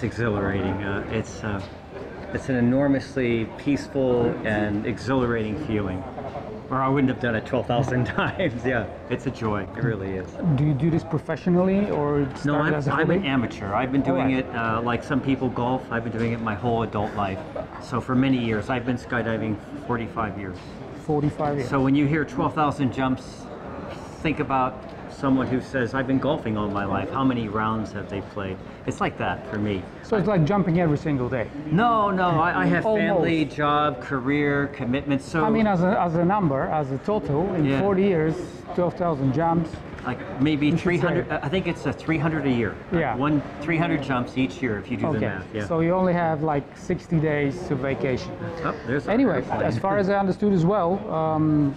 exhilarating. It's an enormously peaceful and exhilarating feeling. Or I wouldn't have done it 12,000 times. Yeah, it's a joy. It really is. Do you do this professionally or No, as a I'm hobby? an amateur. I've been doing it like some people golf. I've been doing it my whole adult life. So for many years, I've been skydiving 45 years. 45 years. So when you hear 12,000 jumps, think about someone who says, I've been golfing all my life. How many rounds have they played? It's like that for me. So it's like jumping every single day? No, I have Almost. family, job, career, commitments. So I mean, as a number, as a total, in 40 years, 12,000 jumps. like maybe 300, I think it's a 300 a year. Yeah. 300 jumps each year if you do the math. Yeah. So you only have like 60 days of vacation. Oh, there's Anyway, as far as I understood as well,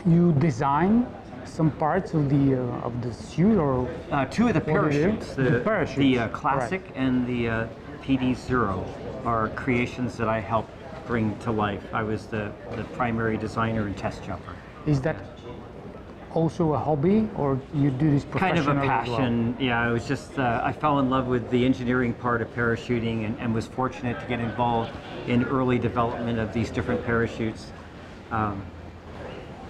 you design some parts of the suit, or two of the parachutes, the parachutes. classic and the PD0 are creations that I helped bring to life. I was the primary designer and test jumper. Is that also a hobby, or you do this professionally? Kind of a as passion. Yeah, it was just I fell in love with the engineering part of parachuting and was fortunate to get involved in early development of these different parachutes.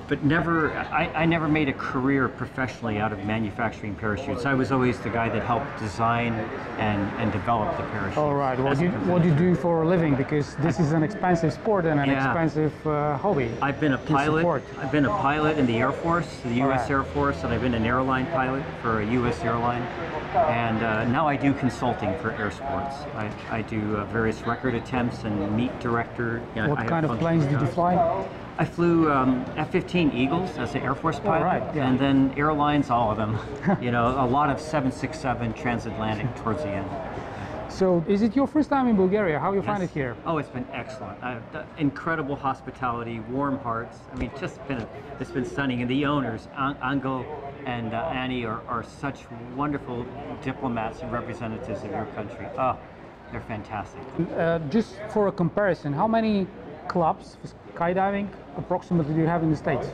But I never made a career professionally out of manufacturing parachutes. I was always the guy that helped design and develop the parachute. All right. What do you do for a living? Because this is an expensive sport and an expensive hobby. I've been a pilot. I've been a pilot in the Air Force, the U.S. Air Force, and I've been an airline pilot for a U.S. airline. And now I do consulting for air sports. I do various record attempts and meet director. What kind of planes did you fly? I flew F-15 Eagles as an Air Force pilot, and then airlines, all of them. You know, a lot of 767 transatlantic towards the end. So, is it your first time in Bulgaria? How you find it here? Oh, it's been excellent. Incredible hospitality, warm hearts. I mean, it's been stunning. And the owners, Angel and Annie, are such wonderful diplomats and representatives of your country. Oh, they're fantastic. Just for a comparison, how many clubs for skydiving approximately do you have in the States?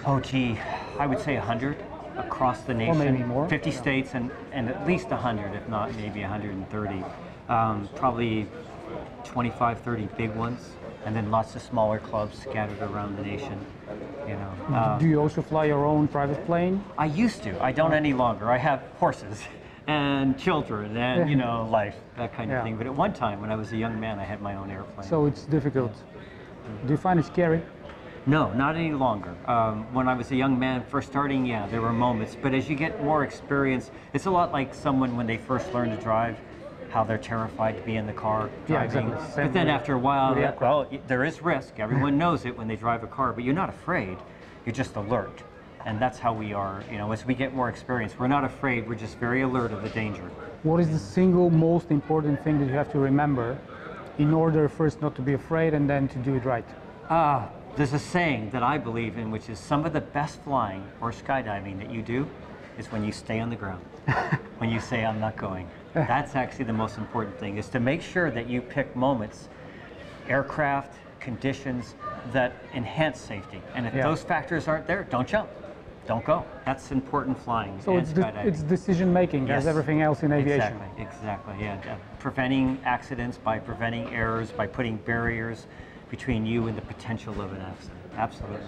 Oh gee, I would say 100 across the nation. Or maybe more. 50 states and at least 100, if not maybe 130. Probably 25, 30 big ones, and then lots of smaller clubs scattered around the nation. You know. Do you also fly your own private plane? I used to. I don't any longer. I have horses and children and, you know, life, that kind of thing. But at one time, when I was a young man, I had my own airplane. So it's difficult. Do you find it scary? No, not any longer. When I was a young man, first starting, yeah, there were moments. But as you get more experience, it's a lot like someone when they first learn to drive, how they're terrified to be in the car driving. Exactly. But then after a while, well, there is risk. Everyone knows it when they drive a car, but you're not afraid. You're just alert. And that's how we are, you know, as we get more experience. We're not afraid, we're just very alert of the danger. What is the single most important thing that you have to remember in order first not to be afraid and then to do it right? There's a saying that I believe in, which is some of the best flying or skydiving that you do is when you stay on the ground. When you say, I'm not going. That's actually the most important thing, is to make sure that you pick moments, aircraft, conditions that enhance safety. And if those factors aren't there, don't jump. Don't go. That's important flying. So it's decision making, as everything else in aviation. Exactly, yeah. Preventing accidents by preventing errors, by putting barriers between you and the potential of an accident. Absolutely.